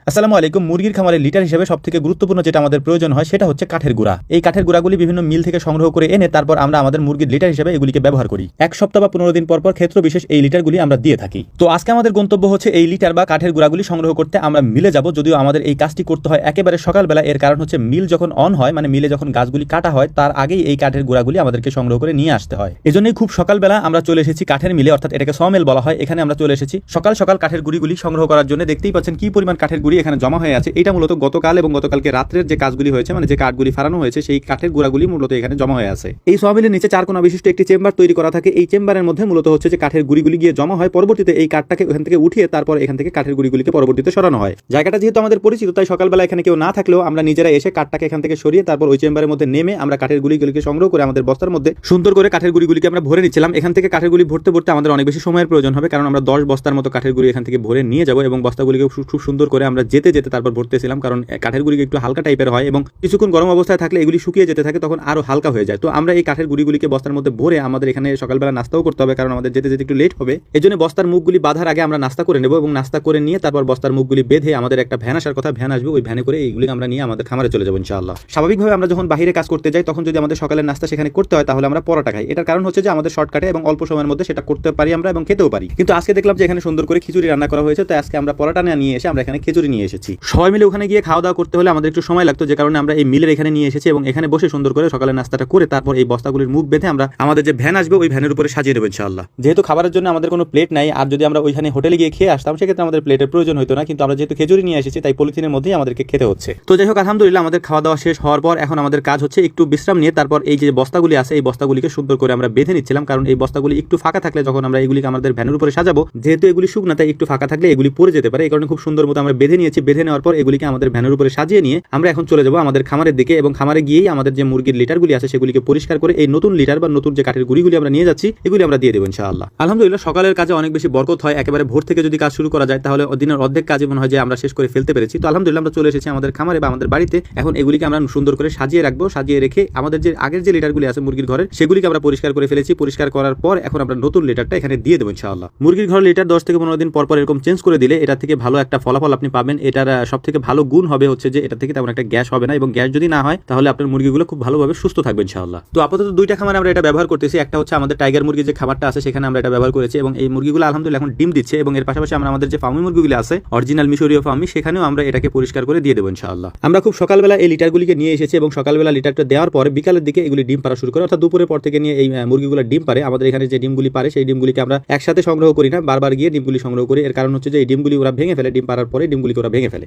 আসসালামু আলাইকুম। মুরগির খামারে লিটার হিসেবে সবথেকে গুরুত্বপূর্ণ যেটা আমাদের প্রয়োজন হয় সেটা হচ্ছে কাঠের গুঁড়া। এই কাঠের গুঁড়াগুলি বিভিন্ন মিল থেকে সংগ্রহ করে এনে তারপর আমরা আমাদের মুরগির লিটার হিসেবে এগুলিকে ব্যবহার করি। এক সপ্তাহ বা 15 দিন পর পর ক্ষেত্র বিশেষ এই লিটারগুলি আমরা দিয়ে থাকি। তো আজকে আমাদের গন্তব্য হচ্ছে এই লিটার বা কাঠের গুঁড়াগুলি সংগ্রহ করতে আমরা মিলে যাব। যদিও আমাদের এই কাজটি করতে হয় একেবারে সকালবেলা, এর কারণ হচ্ছে মিল যখন অন হয়, মানে মিলে যখন গাছগুলি কাটা হয় তার আগেই এই কাঠের গুঁড়াগুলি আমাদেরকে সংগ্রহ করে নিয়ে আসতে হয়। এজন্যই খুব সকালবেলা আমরা চলে এসেছি কাঠের মিলে, অর্থাৎ এটাকে সমেল বলা হয়। এখানে আমরা চলে এসেছি সকাল সকাল কাঠের গুঁড়িগুলি সংগ্রহ করার জন্য। দেখতেই পাচ্ছেন কি পরিমাণ কাঠের গুঁড়ি এখানে জমা হয়ে আছে। এটা মূলত গতকাল এবং গতকালকে রাত্রের যে কাজগুলি হয়েছে, মানে যে কাঠগুলি ফারানো হয়েছে, সেই কাঠের গুঁড়াগুলি মূলত এখানে জমা হয়ে আছে। এই সমিলের নিচে 4 কোণা বিশিষ্ট একটি চেম্বার তৈরি করা থাকে। এই চেম্বারের মধ্যে মূলত হচ্ছে যে কাঠের গুঁড়িগুলি গিয়ে জমা হয়। পরবর্তীতে এই কাঠটাকে ওখান থেকে উঠিয়ে তারপর এখান থেকে কাঠের গুঁড়িগুলিকে পরবর্তীতে সরানো হয়। জায়গাটা যেহেতু আমাদের পরিচিত, তাই সকালবেলা এখানে কেউ না থাকলেও আমরা নিজেরা এসে কাঠটাকে এখান থেকে সরিয়ে তারপর ওই চেম্বারের মধ্যে নেমে আমরা কাঠের গুঁড়িগুলিকে সংগ্রহ করে আমাদের বস্তার মধ্যে সুন্দর করে কাঠের গুঁড়িগুলিকে আমরা ভরে নিচ্ছিলাম। এখান থেকে কাঠের গুঁড়ি ভরতে ভরতে আমাদের অনেক বেশি সময়ের প্রয়োজন হবে, কারণ আমরা 10 বস্তার মতো কাঠের গুঁড়ি এখান থেকে ভরে নিয়ে যাব এবং বস্তাগুলিকে খুব সুন্দর করে আমরা যেতে যেতে তারপর ভরতেছিলাম, কারণ কাঠের গুঁড়ি একটু হালকা টাইপের হয় এবং কিছুক্ষণ গরম অবস্থায় থাকলে এগুলি শুকিয়ে যেতে থাকে, তখন আরো হালকা হয়ে যায়। তো আমরা এই কাঠের গুঁড়িগুলিকে বস্তার মধ্যে ভরে আমাদের এখানে সকালবেলা নাস্তাও করতে হবে, কারণ আমাদের যেতে যেতে একটু লেট হবে। এজন্য বস্তার মুখগুলি বাঁধার আগে আমরা নাস্তা করে নেব এবং নাস্তা করে নিয়ে তারপর বস্তার মুখগুলি বেঁধে আমাদের একটা ভ্যান আসার কথা, ভ্যান আসবে, ওই ভ্যানে করে এইগুলি আমরা নিয়ে আমাদের খামারে চলে যাবো ইনশাআল্লাহ। স্বাভাবিকভাবে আমরা যখন বাইরে কাজ করতে যাই তখন যদি আমাদের সকালের নাস্তা সেখানে করতে হয় তাহলে আমরা পরোটা খাই। এটার কারণ হচ্ছে যে আমাদের শর্টকাটে এবং অল্প সময়ের মধ্যে সেটা করতে পারি আমরা এবং খেতেও পারি। কিন্তু আজকে দেখলাম যে এখানে সুন্দর করে খিচুড়ি রান্না করা হয়েছে, তাই আজকে আমরা পরোটা নিয়ে এসে আমরা এখানে খিচুড়ি নিয়ে এসেছি। সবাই মিলে ওখানে গিয়ে খাওয়া দাওয়া করতে হলে আমাদের একটু সময় লাগতো, যে কারণে আমরা এই মিলের এখানে নিয়ে এসেছি এবং এখানে বসে সুন্দর করে সকালের নাস্তাটা করে তারপর এই বস্তাগুলির মুখ বেঁধে আমরা আমাদের যে ভ্যান আসবে ওই ভ্যানের উপরে সাজিয়ে দেবো ইনশাআল্লাহ। যেহেতু খাবারের জন্য আমাদের কোনো প্লেট নাই, আর যদি আমরা ওইখানে হোটেলে গিয়ে খেয়ে আসতাম সেক্ষেত্রে আমাদের প্লেটের প্রয়োজন হতো না, কিন্তু আমরা যেহেতু খিচুড়ি নিয়ে এসেছি তাই পলিথিনের মধ্যেই আমাদেরকে খেতে হচ্ছে। তো যাই হোক, আলহামদুলিল্লাহ আমাদের খাওয়া দাওয়া শেষ হওয়ার পর এখন আমাদের কাজ হচ্ছে একটু বিশ্রাম নিয়ে তারপর এই যে বস্তাগুলি আছে এই বস্তাগুলিকে সুন্দর করে আমরা বেঁধে নিচ্ছিলাম, কারণ এই বস্তাগুলি একটু ফাঁকা থাকলে যখন আমরা এগুলিকে আমাদের ভ্যানের উপরে সাজাবো, যেহেতু এগুলি শুকনা তাই একটু ফাঁকা থাকলে এগুলি পড়ে যেতে পারে, এই কারণে খুব সুন্দর মতো আমরা বেঁধে নিয়েছি। বেঁধে নেওয়ার পর এগুলিকে আমাদের ভ্যানের উপরে সাজিয়ে নিয়ে আমরা এখন চলে যাবো আমাদের খামারের দিকে এবং খামারে গিয়েই আমাদের যে মুরগির লিটারগুলি আছে সেগুলিকে পরিষ্কার করে এই নতুন লিটার বা নতুন যে কাঠের গুঁড়িগুলি আমরা নিয়ে যাচ্ছি এগুলি আমরা দিয়ে দেবো ইনশাআল্লাহ। আলহামদুলিল্লাহ সকালের কাজে অনেক বেশি বরকত হয়। একেবারে ভোর থেকে যদি কাজ শুরু করা যায় তাহলে দিনের অর্ধেক কাজে মনে হয় যে আমরা শেষ করে ফেলতে পেরেছি। তো আলহামদুলিল্লাহ আমরা চলে এসেছি আমাদের খামারে বা আমাদের বাড়িতে। এখন এগুলিকে আমরা সুন্দর করে সাজিয়ে রাখবো, সাজিয়ে রেখে আমাদের যে আগের যে লিটারগুলি আছে মুরগির ঘরের সেগুলিকে আমরা পরিষ্কার করে ফেলেছি। পরিষ্কার করার পর এখন আমরা নতুন লিটারটা এখানে দিয়ে দেবো ইনশাআল্লাহ। মুরগির ঘরের লিটার 10 থেকে 15 দিন পর পর এরকম চেঞ্জ করে দিলে এটা থেকে ভালো একটা ফলাফল আপনি পাবেন। এটার সব থেকে ভালো গুণ হবে হচ্ছে যে এটা থেকে তেমন একটা গ্যাস হবে না, এবং গ্যাস যদি না হয় তাহলে আপনার মুরগিগুলো খুব ভালোভাবে সুস্থ থাকবে ইনশাআল্লাহ। তো আপাতত 2টা খামারে আমরা এটা ব্যবহার করতেছি। একটা হচ্ছে আমাদের টাইগার মুরগির যে খাবারটা আছে সেখানে আমরা এটা ব্যবহার করেছি এবং এই মুরগিগুলো আলহামদুলিল্লাহ এখন ডিম দিচ্ছে, এবং এর পাশাপাশি আমরা আমাদের যে ফার্মি মুরগিগুলো আছে অরিজিনাল মিশরীয় ফার্মি সেখানেও আমরা এটাকে পরিষ্কার করে দিয়ে দেবো ইনশাআল্লাহ। আমরা খুব সকালবেলা এই লিটারগুলিকে নিয়ে এসেছি এবং সকালবেলা লিটারটা দেওয়ার পরে বিকালের দিকে এগুলি ডিম পাড়া শুরু করে, অর্থাৎ দুপুরের পর থেকে নিয়ে এই মুরগিগুলো ডিম পারে। আমাদের এখানে যে ডিমগুলি পারে সেই ডিমগুলিকে আমরা একসাথে সংগ্রহ করি না, বারবার গিয়ে ডিমগুলি সংগ্রহ করি। এর কারণ হচ্ছে যে এই ডিমগুলি ওরা ভেঙে ফেলে, ডিম পাড়ার পরে ডিমগুলিকে ওরা ভেঙে ফেলে।